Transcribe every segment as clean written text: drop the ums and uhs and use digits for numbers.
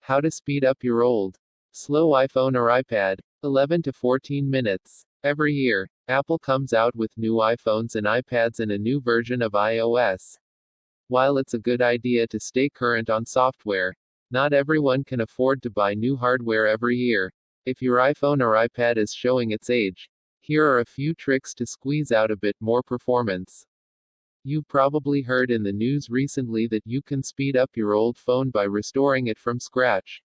How to speed up your old, slow iPhone or iPad. 11 to 14 minutes. Every year, Apple comes out with new iPhones and iPads and a new version of iOS. While it's a good idea to stay current on software, not everyone can afford to buy new hardware every year. If your iPhone or iPad is showing its age, here are a few tricks to squeeze out a bit more performance. You've probably heard in the news recently that you can speed up your old phone by restoring it from scratch,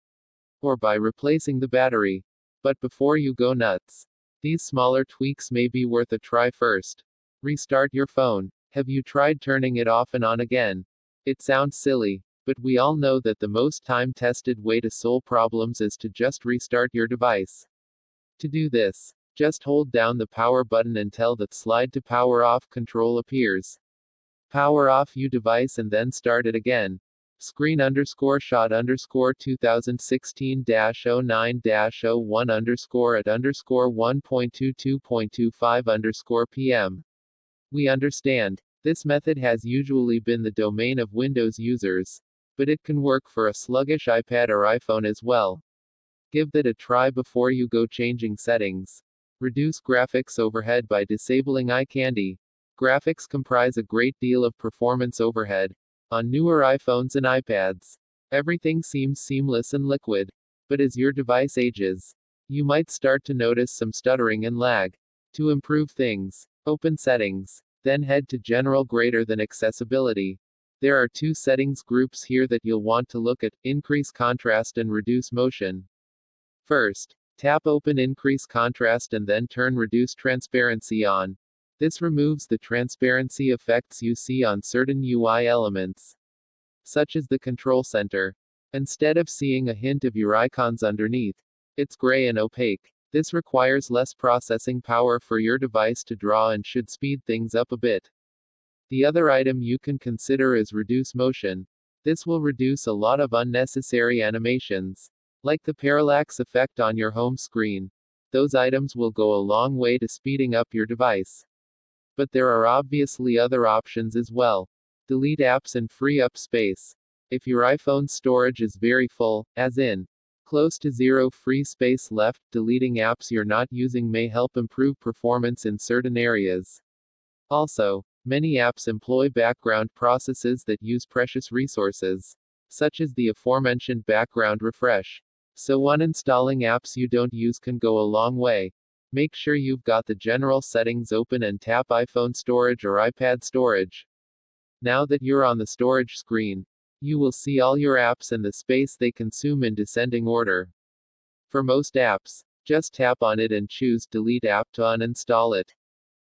or by replacing the battery. But before you go nuts, these smaller tweaks may be worth a try first. Restart your phone. Have you tried turning it off and on again? It sounds silly, but we all know that the most time-tested way to solve problems is to just restart your device. To do this, just hold down the power button until the slide to power off control appears. Power off your device and then start it again. Screen_shot_2016-09-01_at_1.22.25_PM. We understand. This method has usually been the domain of Windows users, but it can work for a sluggish iPad or iPhone as well. Give that a try before you go changing settings. Reduce graphics overhead by disabling eye candy. Graphics comprise a great deal of performance overhead on newer iPhones and iPads. Everything seems seamless and liquid, but as your device ages, you might start to notice some stuttering and lag. To improve things, open Settings, then head to General greater than Accessibility. There are two settings groups here that you'll want to look at: Increase Contrast and Reduce Motion. First, tap Open Increase Contrast and then turn Reduce Transparency on. This removes the transparency effects you see on certain UI elements, such as the control center. Instead of seeing a hint of your icons underneath, it's gray and opaque. This requires less processing power for your device to draw and should speed things up a bit. The other item you can consider is Reduce Motion. This will reduce a lot of unnecessary animations, like the parallax effect on your home screen. Those items will go a long way to speeding up your device. But there are obviously other options as well. Delete apps and free up space. If your iPhone's storage is very full, as in close to zero free space left, deleting apps you're not using may help improve performance in certain areas. Also, many apps employ background processes that use precious resources, such as the aforementioned background refresh. So uninstalling apps you don't use can go a long way. Make sure you've got the general settings open and tap iPhone storage or iPad storage. Now that you're on the storage screen, you will see all your apps and the space they consume in descending order. For most apps, just tap on it and choose Delete App to uninstall it.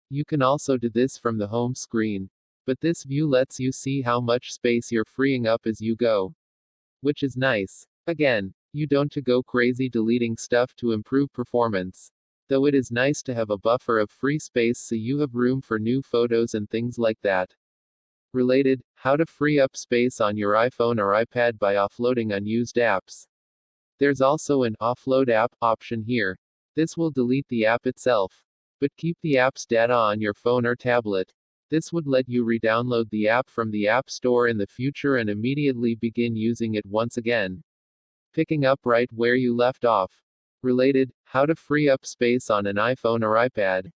You can also do this from the home screen, but this view lets you see how much space you're freeing up as you go, which is nice. Again, you don't to go crazy deleting stuff to improve performance, though it is nice to have a buffer of free space so you have room for new photos and things like that. Related, how to free up space on your iPhone or iPad by offloading unused apps. There's also an Offload App option here. This will delete the app itself, but keep the app's data on your phone or tablet. This would let you re-download the app from the App Store in the future and immediately begin using it once again, picking up right where you left off. Related, how to free up space on an iPhone or iPad.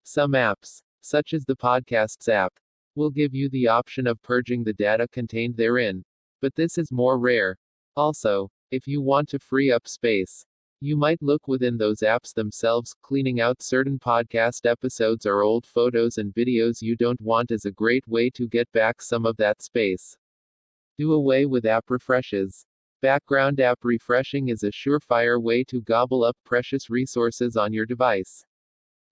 Some apps, such as the Podcasts app, will give you the option of purging the data contained therein, but this is more rare. Also, if you want to free up space, you might look within those apps themselves. Cleaning out certain podcast episodes or old photos and videos you don't want is a great way to get back some of that space. Do away with app refreshes. Background app refreshing is a surefire way to gobble up precious resources on your device.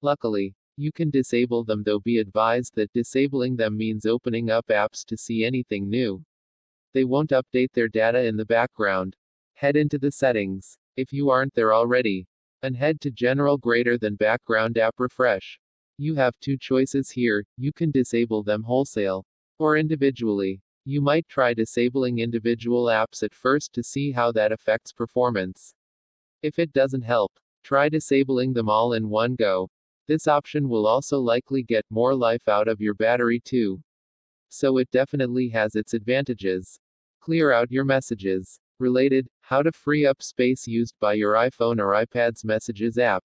Luckily, you can disable them, though be advised that disabling them means opening up apps to see anything new. They won't update their data in the background. Head into the settings, if you aren't there already, and head to General greater than Background App Refresh. You have two choices here: you can disable them wholesale, or individually. You might try disabling individual apps at first to see how that affects performance. If it doesn't help, try disabling them all in one go. This option will also likely get more life out of your battery too. So it definitely has its advantages. Clear out your messages. Related, how to free up space used by your iPhone or iPad's Messages app.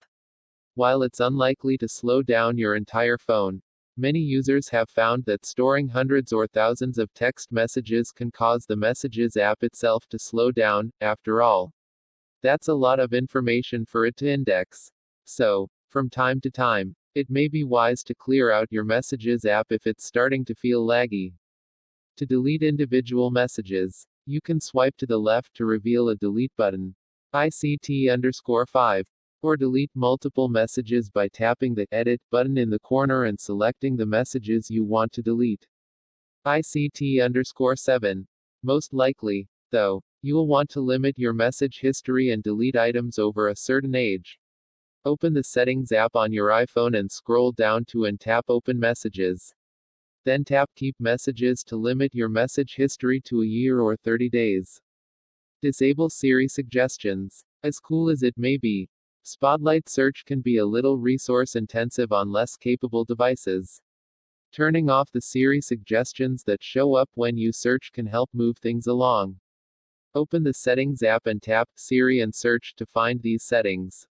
While it's unlikely to slow down your entire phone, many users have found that storing hundreds or thousands of text messages can cause the Messages app itself to slow down. After all, that's a lot of information for it to index. So, from time to time, it may be wise to clear out your Messages app if it's starting to feel laggy. To delete individual messages, you can swipe to the left to reveal a delete button. ICT_5. Or delete multiple messages by tapping the Edit button in the corner and selecting the messages you want to delete. ICT_7. Most likely, though, you will want to limit your message history and delete items over a certain age. Open the Settings app on your iPhone and scroll down to and tap Open Messages. Then tap Keep Messages to limit your message history to a year or 30 days. Disable Siri suggestions. As cool as it may be, Spotlight search can be a little resource intensive on less capable devices. Turning off the Siri suggestions that show up when you search can help move things along. Open the Settings app and tap Siri and search to find these settings.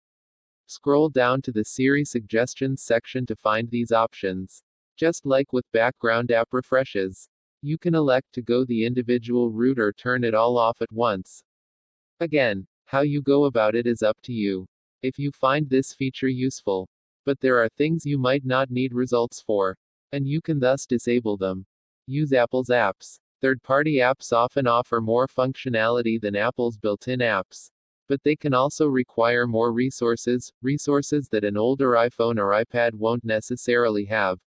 Scroll down to the Siri suggestions section to find these options. Just like with background app refreshes, you can elect to go the individual route or turn it all off at once. Again, how you go about it is up to you. If you find this feature useful, but there are things you might not need results for, and you can thus disable them. Use Apple's apps. Third-party apps often offer more functionality than Apple's built-in apps, but they can also require more resources that an older iPhone or iPad won't necessarily have.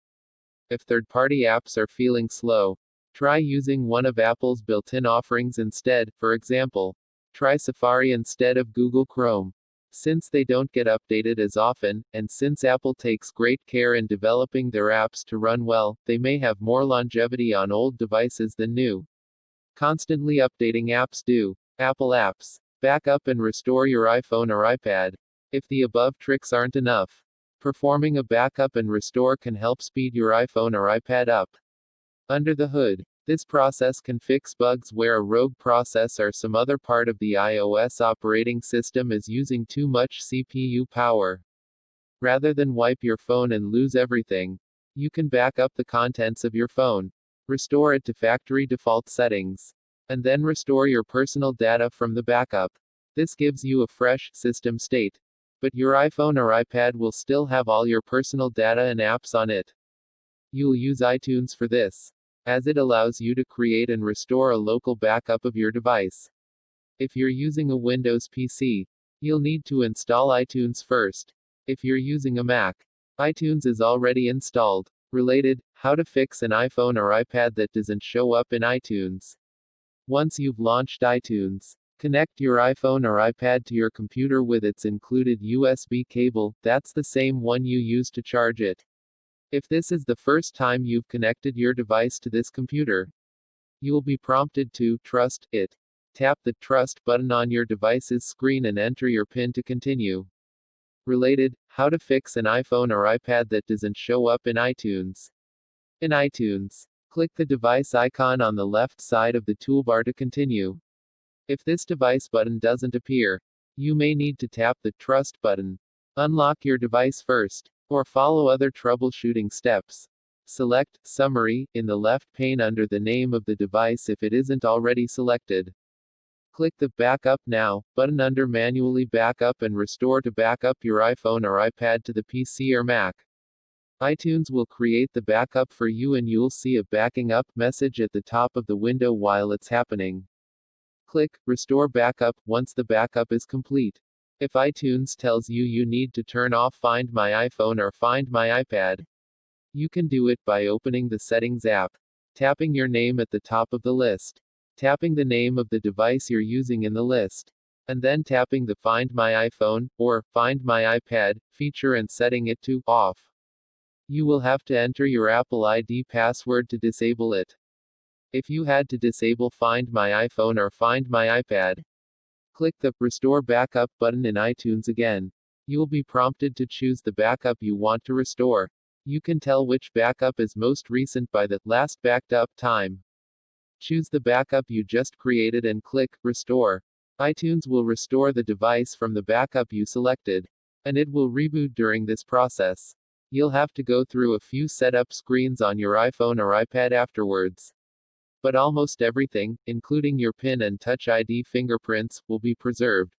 If third-party apps are feeling slow, try using one of Apple's built-in offerings instead. For example, try Safari instead of Google Chrome. Since they don't get updated as often, and since Apple takes great care in developing their apps to run well, they may have more longevity on old devices than new. Constantly updating apps do. Apple Apps. Back up and restore your iPhone or iPad. If the above tricks aren't enough, performing a backup and restore can help speed your iPhone or iPad up. Under the hood, this process can fix bugs where a rogue process or some other part of the iOS operating system is using too much CPU power. Rather than wipe your phone and lose everything, you can back up the contents of your phone, restore it to factory default settings, and then restore your personal data from the backup. This gives you a fresh system state, but your iPhone or iPad will still have all your personal data and apps on it. You'll use iTunes for this, as it allows you to create and restore a local backup of your device. If you're using a Windows PC, you'll need to install iTunes first. If you're using a Mac, iTunes is already installed. Related, how to fix an iPhone or iPad that doesn't show up in iTunes. Once you've launched iTunes, connect your iPhone or iPad to your computer with its included USB cable. That's the same one you use to charge it. If this is the first time you've connected your device to this computer, you will be prompted to trust it. Tap the Trust button on your device's screen and enter your PIN to continue. Related, how to fix an iPhone or iPad that doesn't show up in iTunes. In iTunes, click the device icon on the left side of the toolbar to continue. If this device button doesn't appear, you may need to tap the Trust button. Unlock your device first, or follow other troubleshooting steps. Select Summary in the left pane under the name of the device if it isn't already selected. Click the Backup Now button under Manually Backup and Restore to back up your iPhone or iPad to the PC or Mac. iTunes will create the backup for you and you'll see a backing up message at the top of the window while it's happening. Click Restore Backup once the backup is complete. If iTunes tells you you need to turn off Find My iPhone or Find My iPad, you can do it by opening the Settings app, tapping your name at the top of the list, tapping the name of the device you're using in the list, and then tapping the Find My iPhone or Find My iPad feature and setting it to Off. You will have to enter your Apple ID password to disable it. If you had to disable Find My iPhone or Find My iPad, click the Restore Backup button in iTunes again. You'll be prompted to choose the backup you want to restore. You can tell which backup is most recent by the last backed up time. Choose the backup you just created and click Restore. iTunes will restore the device from the backup you selected, and it will reboot during this process. You'll have to go through a few setup screens on your iPhone or iPad afterwards. But almost everything, including your PIN and Touch ID fingerprints, will be preserved.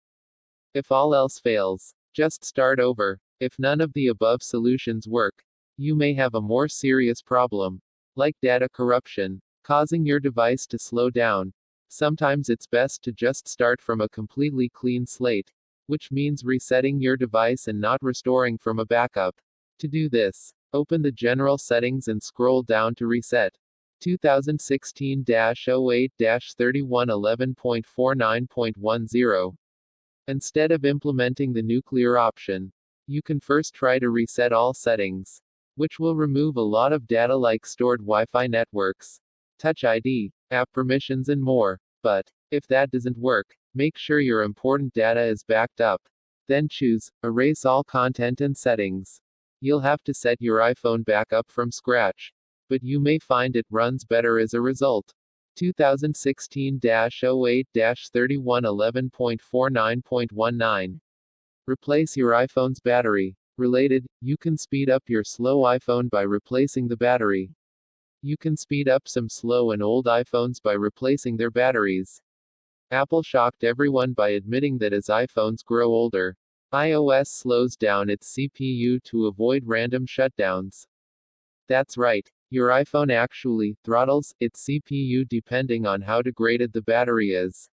If all else fails, just start over. If none of the above solutions work, you may have a more serious problem, like data corruption, causing your device to slow down. Sometimes it's best to just start from a completely clean slate, which means resetting your device and not restoring from a backup. To do this, open the General Settings and scroll down to Reset. 2016-08-3111.49.10. Instead of implementing the nuclear option, you can first try to reset all settings, which will remove a lot of data like stored Wi-Fi networks, Touch ID, app permissions and more. But if that doesn't work, make sure your important data is backed up. Then choose Erase all content and settings. You'll have to set your iPhone back up from scratch, but you may find it runs better as a result. 2016-08-3111.49.19. Replace your iPhone's battery. Related, you can speed up your slow iPhone by replacing the battery. You can speed up some slow and old iPhones by replacing their batteries. Apple shocked everyone by admitting that as iPhones grow older, iOS slows down its CPU to avoid random shutdowns. That's right, your iPhone actually throttles its CPU depending on how degraded the battery is,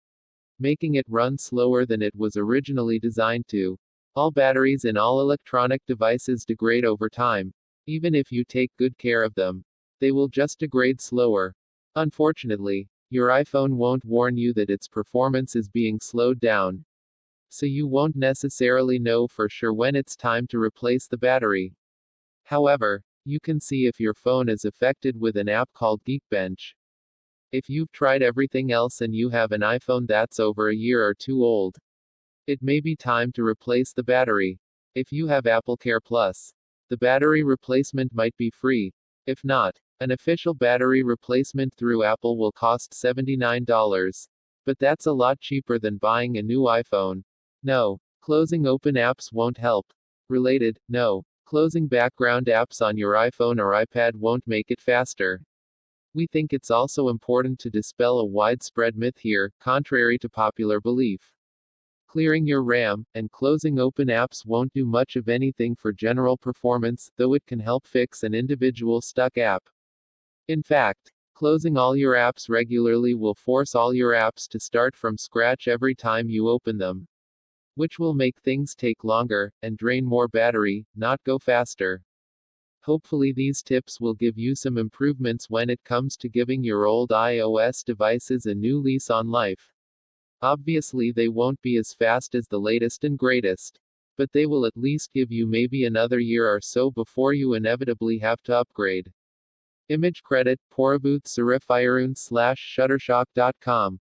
making it run slower than it was originally designed to. All batteries in all electronic devices degrade over time. Even if you take good care of them, they will just degrade slower. Unfortunately, your iPhone won't warn you that its performance is being slowed down, so you won't necessarily know for sure when it's time to replace the battery. However, you can see if your phone is affected with an app called Geekbench. If you've tried everything else and you have an iPhone that's over a year or two old, it may be time to replace the battery. If you have AppleCare Plus, the battery replacement might be free. If not, an official battery replacement through Apple will cost $79. But that's a lot cheaper than buying a new iPhone. No, closing open apps won't help. Related, no, closing background apps on your iPhone or iPad won't make it faster. We think it's also important to dispel a widespread myth here, contrary to popular belief. Clearing your RAM and closing open apps won't do much of anything for general performance, though it can help fix an individual stuck app. In fact, closing all your apps regularly will force all your apps to start from scratch every time you open them, which will make things take longer and drain more battery, not go faster. Hopefully these tips will give you some improvements when it comes to giving your old iOS devices a new lease on life. Obviously they won't be as fast as the latest and greatest, but they will at least give you maybe another year or so before you inevitably have to upgrade. Image credit, Porabuth Surifirun /Shutterstock.com